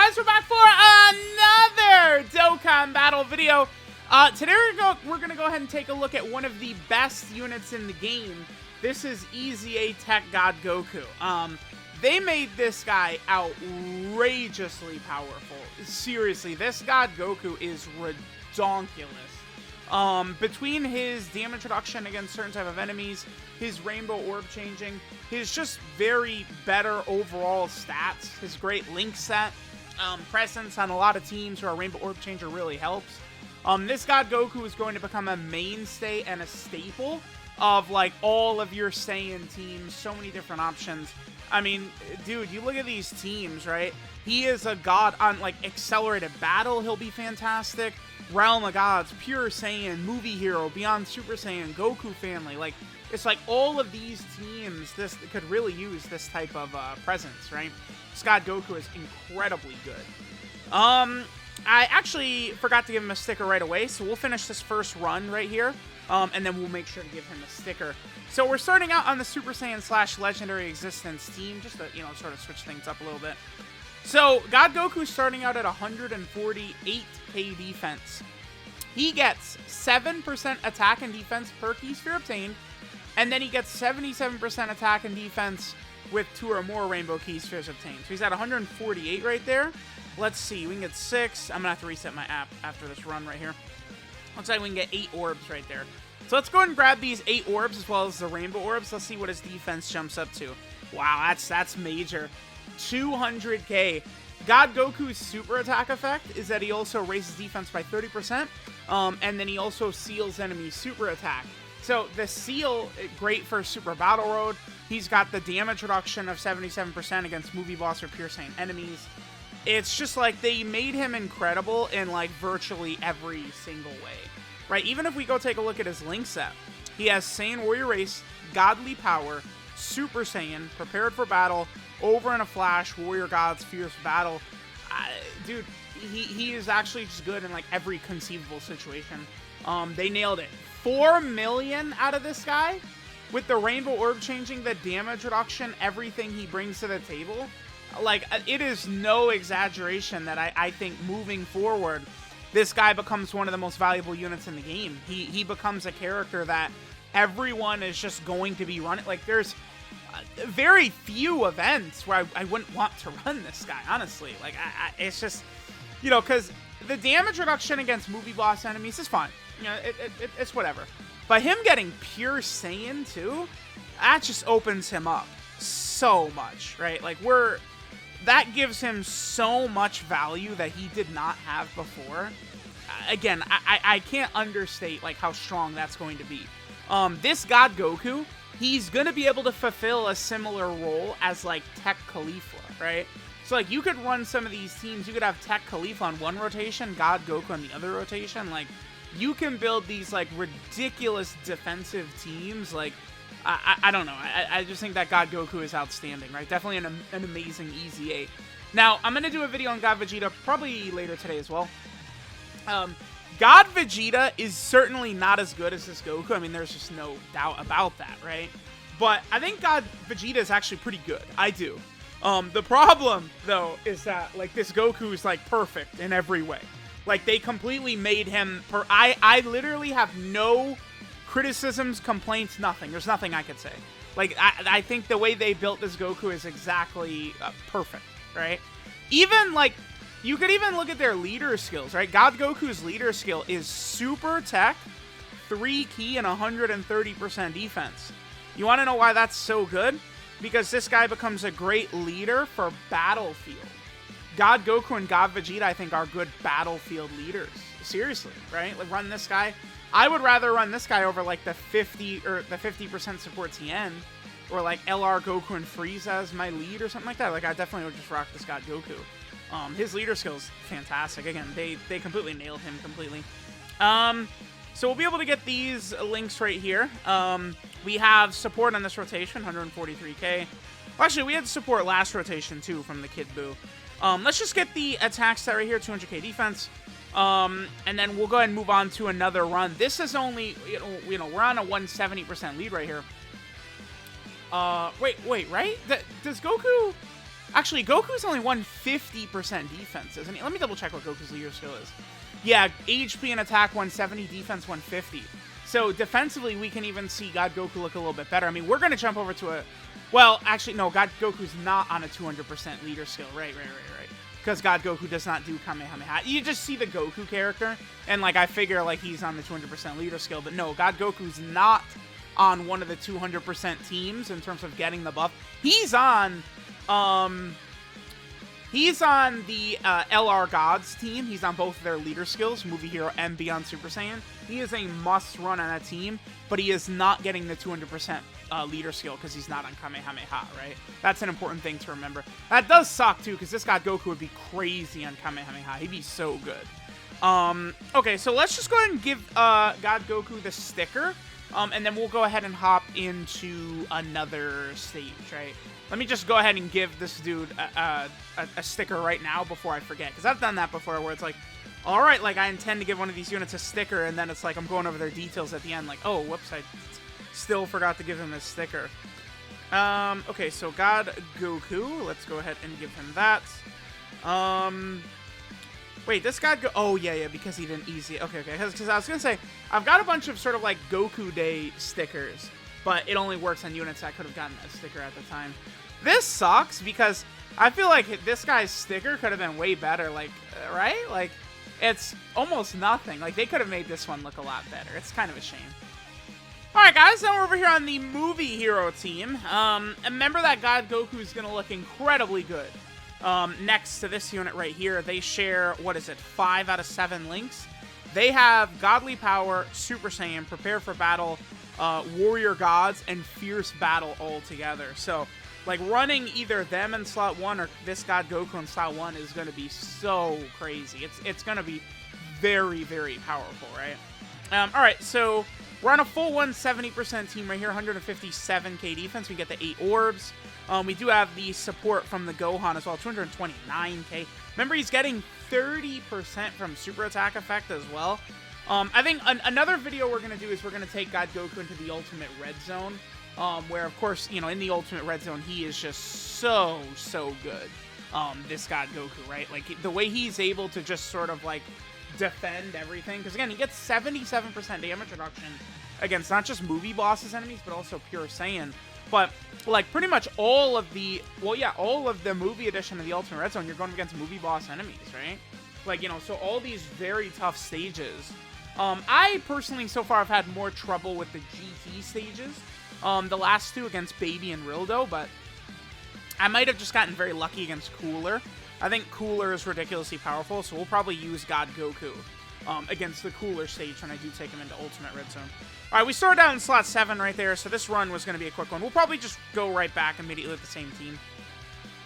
guys, we're back for another Dokkan battle video. Today we're gonna go ahead and take a look at one of the best units in the game. This is EZA TEQ God Goku. They made this guy outrageously powerful. Seriously, this God Goku is redonkulous. Between his damage reduction against certain type of enemies, his rainbow orb changing, his just very better overall stats, his great link set, presence on a lot of teams where a rainbow orb changer really helps. This God Goku is going to become a mainstay and a staple of like all of your Saiyan teams. So many different options. I mean, dude, you look at these teams, right? He is a god on like accelerated battle. He'll be fantastic. Realm of Gods, Pure Saiyan, Movie Hero, Beyond Super Saiyan, Goku Family. Like, it's like all of these teams this could really use this type of presence, right? This God Goku is incredibly good. I actually forgot to give him a sticker right away, so we'll finish this first run right here, and then we'll make sure to give him a sticker. So we're starting out on the Super Saiyan / Legendary Existence team, just to, sort of switch things up a little bit. So, God Goku's starting out at 148k defense. He gets 7% attack and defense per key sphere obtained, and then he gets 77% attack and defense with 2 or more rainbow key spheres obtained. So he's at 148 right there. Let's see, we can get 6. I'm gonna have to reset my app after this run right here. Looks like we can get 8 orbs right there. So let's go ahead and grab these 8 orbs as well as the rainbow orbs. Let's see what his defense jumps up to. Wow, that's major. 200k. God Goku's super attack effect is that he also raises defense by 30%, and then he also seals enemies super attack. So the seal, great for Super Battle Road. He's got the damage reduction of 77% against movie boss or pure Saiyan enemies. It's just like they made him incredible in like virtually every single way, right? Even if we go take a look at his link set, he has Saiyan Warrior Race, Godly Power, Super Saiyan, Prepared for Battle, Over in a Flash, Warrior Gods, Fierce Battle. Dude, he is actually just good in like every conceivable situation. They nailed it. 4 million out of this guy with the rainbow orb changing, the damage reduction, everything he brings to the table. Like, it is no exaggeration that I think moving forward, this guy becomes one of the most valuable units in the game. He becomes a character that everyone is just going to be running. Like, there's very few events where I wouldn't want to run this guy, honestly. Like, it's just, because the damage reduction against movie boss enemies is fine. It's whatever. But him getting pure Saiyan too, that just opens him up so much, right? Like, that gives him so much value that he did not have before. Again, I can't understate like how strong that's going to be. This God Goku, he's going to be able to fulfill a similar role as, like, Tech Khalifa, right? So, like, you could run some of these teams. You could have Tech Khalifa on one rotation, God Goku on the other rotation. Like, you can build these, like, ridiculous defensive teams. Like, I don't know. I just think that God Goku is outstanding, right? Definitely an amazing EZA. Now, I'm going to do a video on God Vegeta probably later today as well. God Vegeta is certainly not as good as this Goku. I mean, there's just no doubt about that, right? But I think God Vegeta is actually pretty good. I do. The problem, though, is that, like, this Goku is, like, perfect in every way. Like, they completely made him... I literally have no criticisms, complaints, nothing. There's nothing I could say. Like, I think the way they built this Goku is exactly perfect, right? Even, like... You could even look at their leader skills, right? God Goku's leader skill is Super Tech, 3 key, and 130% defense. You want to know why that's so good? Because this guy becomes a great leader for Battlefield. God Goku and God Vegeta, I think, are good Battlefield leaders. Seriously, right? Like, run this guy. I would rather run this guy over, like, the 50% support Tien, or, like, LR Goku and Frieza as my lead or something like that. Like, I definitely would just rock this God Goku. His leader skill's fantastic. Again, they completely nailed him completely. So we'll be able to get these links right here. We have support on this rotation, 143k. Well, actually, we had support last rotation, too, from the Kid Buu. Let's just get the attack stat right here, 200k defense. And then we'll go ahead and move on to another run. This is only, we're on a 170% lead right here. Wait, right? Does Goku... Actually, Goku's only 150% defense, isn't he? Let me double check what Goku's leader skill is. Yeah, HP and attack 170, defense 150. So defensively, we can even see God Goku look a little bit better. I mean, we're going to jump over to a... Well, actually, no, God Goku's not on a 200% leader skill. Right. Because God Goku does not do Kamehameha. You just see the Goku character, and, like, I figure, like, he's on the 200% leader skill. But no, God Goku's not on one of the 200% teams in terms of getting the buff. He's on the LR Gods team. He's on both of their leader skills, Movie Hero and Beyond Super Saiyan. He is a must-run on that team, but he is not getting the 200% leader skill because he's not on Kamehameha, right? That's an important thing to remember. That does suck, too, because this God Goku would be crazy on Kamehameha. He'd be so good. Okay, so let's just go ahead and give God Goku the sticker, and then we'll go ahead and hop into another stage, right? Let me just go ahead and give this dude a sticker right now before I forget, because I've done that before where it's like, all right, like, I intend to give one of these units a sticker, and then it's like I'm going over their details at the end, like, oh, whoops, I still forgot to give him a sticker. Okay, so God Goku, let's go ahead and give him that. Wait, this God oh, yeah, because he didn't easy. Okay, because I was going to say, I've got a bunch of sort of, like, Goku Day stickers, but it only works on units that could have gotten that sticker at the time. This sucks, because I feel like this guy's sticker could have been way better, like, right? Like, it's almost nothing. Like, they could have made this one look a lot better. It's kind of a shame. Alright, guys, now we're over here on the Movie Hero team. Remember that God Goku is going to look incredibly good. Next to this unit right here, they share, 5 out of 7 links. They have Godly Power, Super Saiyan, Prepare for Battle, Warrior Gods, and Fierce Battle all together. So, like, running either them in slot 1 or this God Goku in slot 1 is going to be so crazy. It's going to be very, very powerful, right? Alright, so we're on a full 170% team right here, 157k defense. We get the 8 orbs. We do have the support from the Gohan as well, 229k. Remember, he's getting 30% from super attack effect as well. I think another video we're going to do is we're going to take God Goku into the Ultimate Red Zone, where, of course, you know, in the Ultimate Red Zone, he is just so good. This God Goku, right? Like, the way he's able to just sort of, like, defend everything. Because, again, he gets 77% damage reduction against not just movie bosses enemies, but also pure Saiyan. But, like, pretty much all of the, all of the movie edition of the Ultimate Red Zone, you're going against movie boss enemies, right? Like, you know, so all these very tough stages. I personally, so far, have had more trouble with the GT stages. The last two against Baby and Rildo, but I might have just gotten very lucky against Cooler. I think Cooler is ridiculously powerful, so we'll probably use God Goku against the Cooler stage when I do take him into Ultimate Red Zone. Alright, we started out in slot 7 right there, so this run was going to be a quick one. We'll probably just go right back immediately with the same team.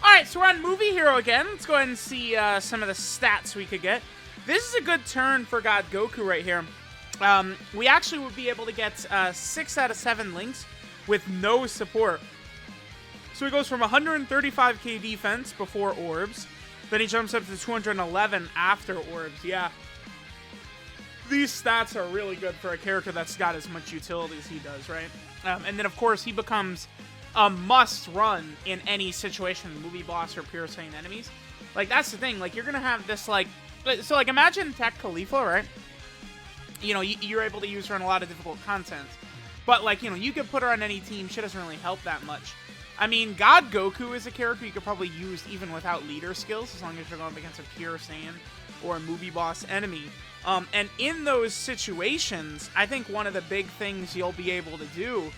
Alright, so we're on Movie Hero again. Let's go ahead and see some of the stats we could get. This is a good turn for God Goku right here. We actually would be able to get 6 out of 7 links with no support. So he goes from 135k defense before orbs, then he jumps up to 211 after orbs. Yeah. These stats are really good for a character that's got as much utility as he does, right? And then, of course, he becomes a must-run in any situation, movie boss or pure Saiyan enemies. Like, that's the thing. Like, you're going to have this, like... So, like, imagine Tech Khalifa, right? You know, you're able to use her in a lot of difficult content. But, like, you know, you could put her on any team. She doesn't really help that much. I mean, God Goku is a character you could probably use even without leader skills, as long as you're going up against a pure Saiyan or a movie boss enemy. And in those situations, I think one of the big things you'll be able to do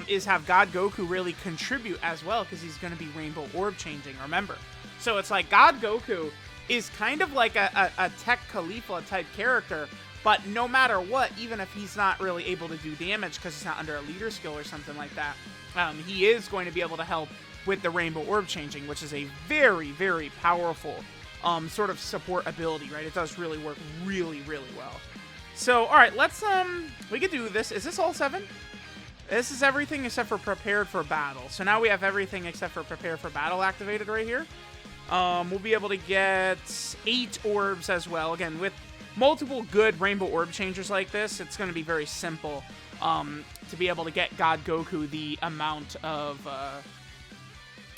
is have God Goku really contribute as well, because he's going to be Rainbow Orb changing, remember. So it's like God Goku is kind of like a Tech Khalifa type character, but no matter what, even if he's not really able to do damage because he's not under a leader skill or something like that, he is going to be able to help with the Rainbow Orb changing, which is a very, very powerful sort of support ability, right? It does really work really, really well. So, alright, let's, we could do this. Is this all 7? This is everything except for Prepared for Battle. So now we have everything except for Prepare for Battle activated right here. We'll be able to get 8 orbs as well. Again, with multiple good Rainbow Orb changers like this, it's going to be very simple to be able to get God Goku the amount of,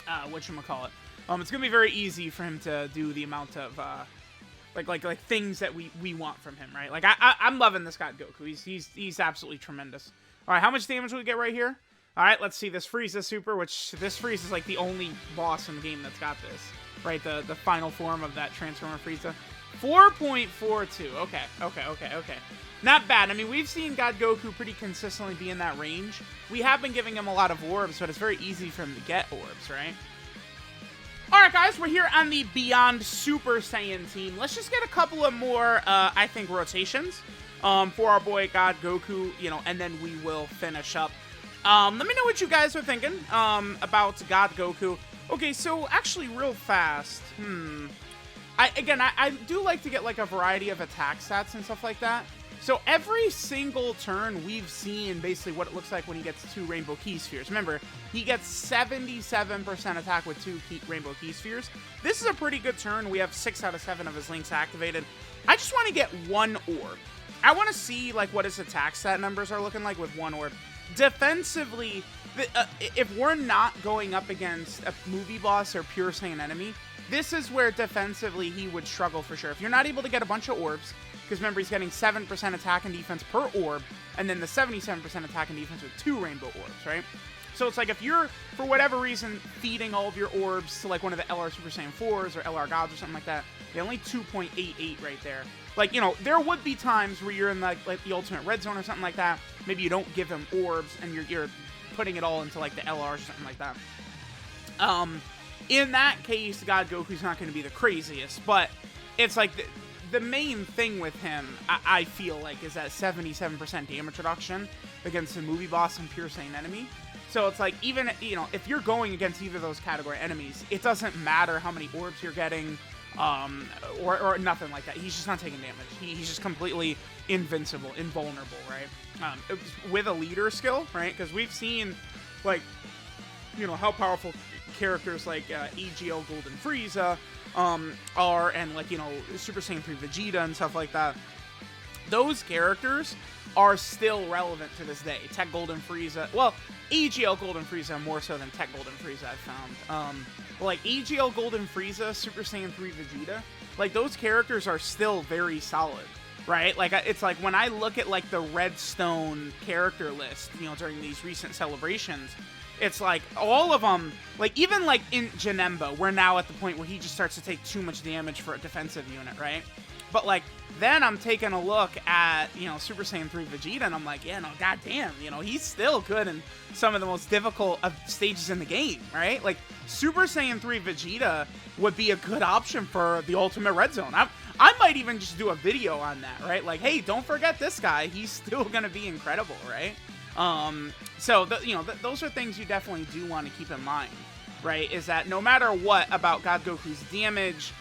whatchamacallit, It's gonna be very easy for him to do the amount of like things that we want from him, right? Like I'm loving this God Goku. He's absolutely tremendous. All right, how much damage will we get right here? All right, let's see this Frieza Super, which this Frieza is like the only boss in the game that's got this, right? The final form of that Transformer Frieza. 4.42. Okay. Not bad. I mean, we've seen God Goku pretty consistently be in that range. We have been giving him a lot of orbs, but it's very easy for him to get orbs, right? Alright guys, we're here on the Beyond Super Saiyan team. Let's just get a couple of more, I think, rotations for our boy God Goku, you know, and then we will finish up. Let me know what you guys are thinking about God Goku. Okay, so actually real fast, I do like to get like a variety of attack stats and stuff like that. So every single turn we've seen basically what it looks like when he gets 2 Rainbow Key Spheres. Remember, he gets 77% attack with 2 Rainbow Key Spheres. This is a pretty good turn. We have 6 out of 7 of his links activated. I just want to get 1 orb. I want to see like what his attack stat numbers are looking like with 1 orb. Defensively, if we're not going up against a movie boss or pure Saiyan enemy, this is where defensively he would struggle for sure. If you're not able to get a bunch of orbs, because remember, he's getting 7% attack and defense per orb, and then the 77% attack and defense with 2 rainbow orbs, right? So it's like if you're, for whatever reason, feeding all of your orbs to like one of the LR Super Saiyan 4s or LR Gods or something like that, they're only 2.88 right there. Like, you know, there would be times where you're in like the Ultimate Red Zone or something like that. Maybe you don't give him orbs and you're putting it all into like the LRs or something like that. In that case, God Goku's not going to be the craziest, but it's like the main thing with him, I feel like, is that 77% damage reduction against a movie boss and pure Saiyan enemy. So it's like, even, you know, if you're going against either of those category enemies, it doesn't matter how many orbs you're getting, or nothing like that. He's just not taking damage. He's just completely invincible, invulnerable, right? With a leader skill, right? Because we've seen, like, you know, how powerful characters like EGL Golden Frieza are, and like, you know, Super Saiyan 3 Vegeta and stuff like that. Those characters are still relevant to this day. Tech Golden Frieza, well, EGL Golden Frieza more so than Tech Golden Frieza, I've found. But like EGL Golden Frieza, Super Saiyan 3 Vegeta, like those characters are still very solid, right? Like it's like when I look at like the Redstone character list, you know, during these recent celebrations, it's like all of them, like even like in Janemba, we're now at the point where he just starts to take too much damage for a defensive unit, right? But like then I'm taking a look at, you know, Super Saiyan 3 Vegeta, and I'm like, yeah, no, goddamn, you know, he's still good in some of the most difficult of stages in the game, right? Like Super Saiyan 3 Vegeta would be a good option for the Ultimate Red Zone. I might even just do a video on that, right? Like, hey, don't forget this guy. He's still gonna be incredible, right? So, you know, those are things you definitely do want to keep in mind, right? Is that no matter what about God Goku's damage,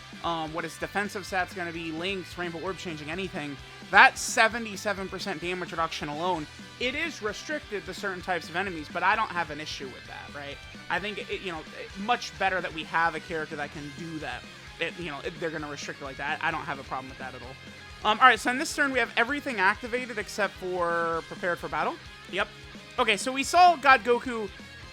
what his defensive stat's going to be, links, rainbow orb changing, anything, that 77% damage reduction alone, it is restricted to certain types of enemies, but I don't have an issue with that, right? I think, you know, much better that we have a character that can do that. You know, they're going to restrict it like that. I don't have a problem with that at all. Alright, so in this turn, we have everything activated except for Prepared for Battle. Yep. Okay, so we saw God Goku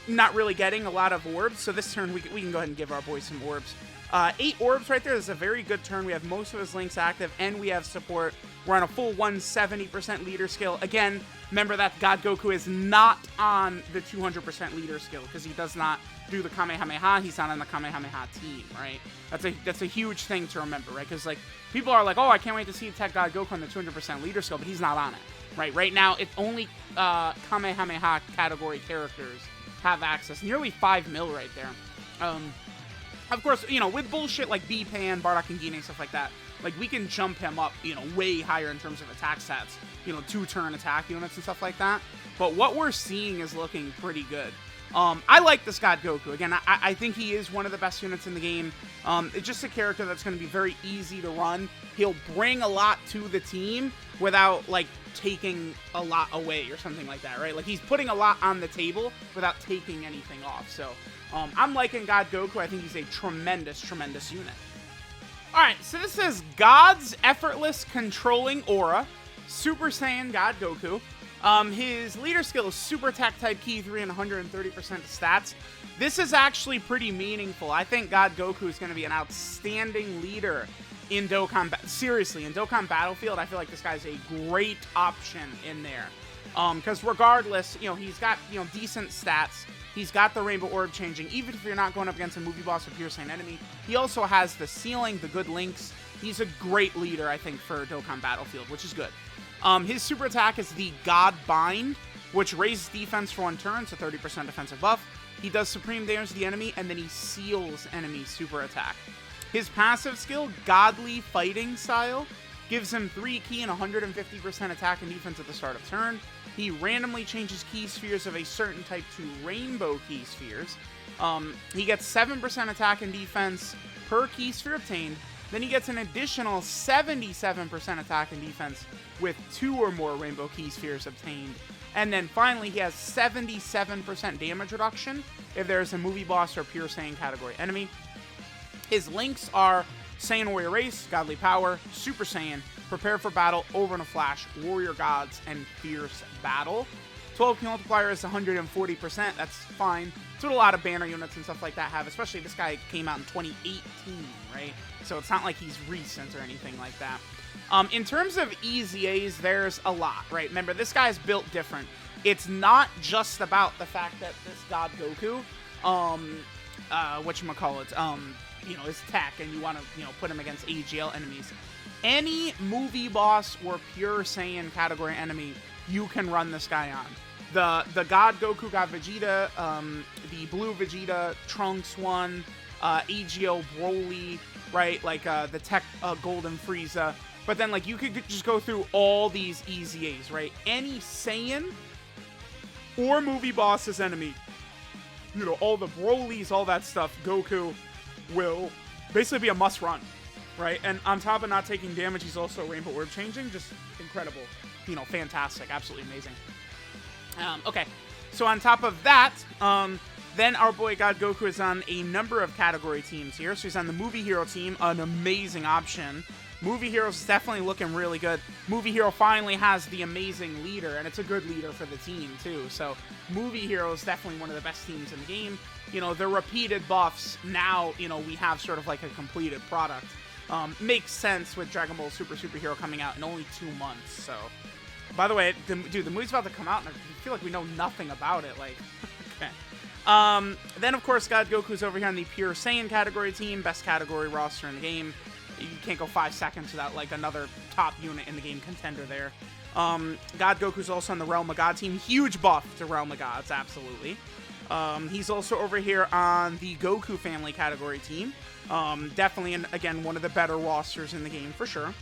not really getting a lot of orbs, so this turn we can go ahead and give our boy some orbs. 8 orbs right there. This is a very good turn. We have most of his links active, and we have support. We're on a full 170% leader skill. Again, remember that God Goku is not on the 200% leader skill, because he does not do the Kamehameha. He's not on the Kamehameha team, right? That's a huge thing to remember, right? Because, like, people are like, oh, I can't wait to see Tech God Goku on the 200% leader skill, but he's not on it. Right, right now, it's only Kamehameha category characters have access. Nearly 5 mil right there. Of course, you know, with bullshit like B-Pan, Bardock and Gine, stuff like that, like, we can jump him up, you know, way higher in terms of attack stats. You know, 2-turn attack units and stuff like that. But what we're seeing is looking pretty good. I like this God Goku. Again, I think he is one of the best units in the game. It's just a character that's going to be very easy to run. He'll bring a lot to the team without, like, taking a lot away or something like that, right? Like, he's putting a lot on the table without taking anything off. So, I'm liking God Goku. I think he's a tremendous, tremendous unit. Alright, so this is God's Effortless Controlling Aura, Super Saiyan God Goku. His leader skill is Super Attack Type Key 3 and 130% stats. This is actually pretty meaningful. I think God Goku is going to be an outstanding leader in Dokkan. Seriously, in Dokkan Battlefield, I feel like this guy's a great option in there. Because regardless, he's got, decent stats. He's got the Rainbow Orb changing. Even if you're not going up against a movie boss or pure Saiyan enemy, he also has the ceiling, the good links. He's a great leader, I think, for Dokkan Battlefield, which is good. His super attack is the God Bind, which raises defense for 1 turn, so 30% defensive buff. He does supreme damage to the enemy, and then he seals enemy super attack. His passive skill, Godly Fighting Style, gives him 3 key and 150% attack and defense at the start of turn. He randomly changes key spheres of a certain type to rainbow key spheres. He gets 7% attack and defense per key sphere obtained. Then he gets an additional 77% attack and defense with 2 or more rainbow key spheres obtained. And then finally, he has 77% damage reduction if there's a movie boss or pure Saiyan category enemy. His links are Saiyan Warrior Race, Godly Power, Super Saiyan, Prepare for Battle, Over in a Flash, Warrior Gods, and Fierce Battle. 12 key multiplier is 140%. That's fine. That's what a lot of banner units and stuff like that have, especially this guy came out in 2018, right? So it's not like he's recent or anything like that. In terms of EZAs, there's a lot, right? Remember, this guy's built different. It's not just about the fact that this God Goku, is tech, and you want to, put him against AGL enemies. Any movie boss or pure Saiyan category enemy, you can run this guy on. The God Goku, God Vegeta, the Blue Vegeta, Trunks one, AGL Broly, right? Like the Tech Golden Frieza. But then, like, you could just go through all these EZAs, right? Any Saiyan or movie boss's enemy, all the Brolys, all that stuff, Goku will basically be a must-run, right? And on top of not taking damage, he's also Rainbow Orb changing. Just incredible. Fantastic. Absolutely amazing. Okay, so on top of that, then our boy God Goku is on a number of category teams here. So he's on the Movie Hero team, an amazing option. Movie Hero's definitely looking really good. Movie Hero finally has the amazing leader, and it's a good leader for the team, too. So Movie Hero is definitely one of the best teams in the game. The repeated buffs, now, we have sort of like a completed product. Makes sense with Dragon Ball Superhero coming out in only 2 months, so... By the way, the movie's about to come out, and I feel like we know nothing about it, like... okay. Then, of course, God Goku's over here on the Pure Saiyan category team, best category roster in the game. You can't go 5 seconds without, like, another top unit in the game contender there. God Goku's also on the Realm of God team. Huge buff to Realm of Gods, absolutely. He's also over here on the Goku family category team. Definitely, again, one of the better rosters in the game, for sure.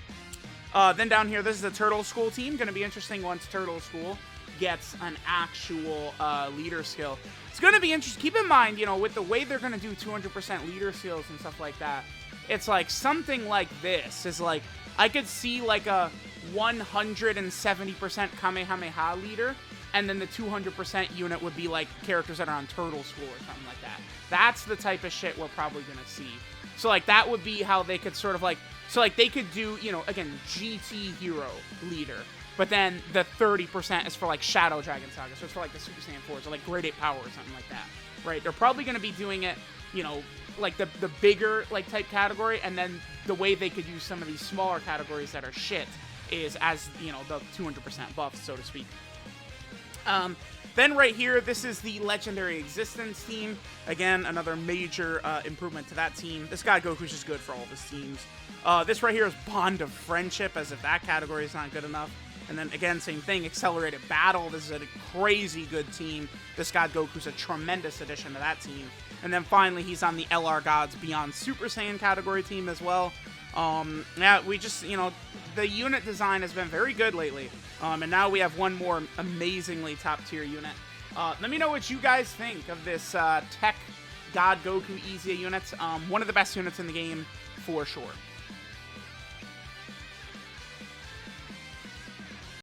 Then down here, this is the Turtle School team. Going to be interesting once Turtle School gets an actual leader skill. It's going to be interesting. Keep in mind, with the way they're going to do 200% leader skills and stuff like that, it's like something like this is like, I could see like a 170% Kamehameha leader, and then the 200% unit would be like characters that are on Turtle School or something like that. That's the type of shit we're probably going to see. So like that would be how they could sort of like, so like they could do, again, GT Hero leader, but then the 30% is for like Shadow Dragon Saga, so it's for like the Super Saiyan 4s or like Grade 8 Power or something like that, right? They're probably going to be doing it, like the bigger like type category, and then the way they could use some of these smaller categories that are shit is as, the 200% buffs, so to speak. Then right here, this is the Legendary Existence team. Again, another major improvement to that team. This guy Goku's just good for all of his teams. This right here is Bond of Friendship, as if that category is not good enough. And then again, same thing, Accelerated Battle. This is a crazy good team. This God Goku's a tremendous addition to that team. And then finally, he's on the LR Gods Beyond Super Saiyan category team as well. Yeah, we just, the unit design has been very good lately. And now we have one more amazingly top-tier unit. Let me know what you guys think of this Tech God Goku EZA units. One of the best units in the game, for sure.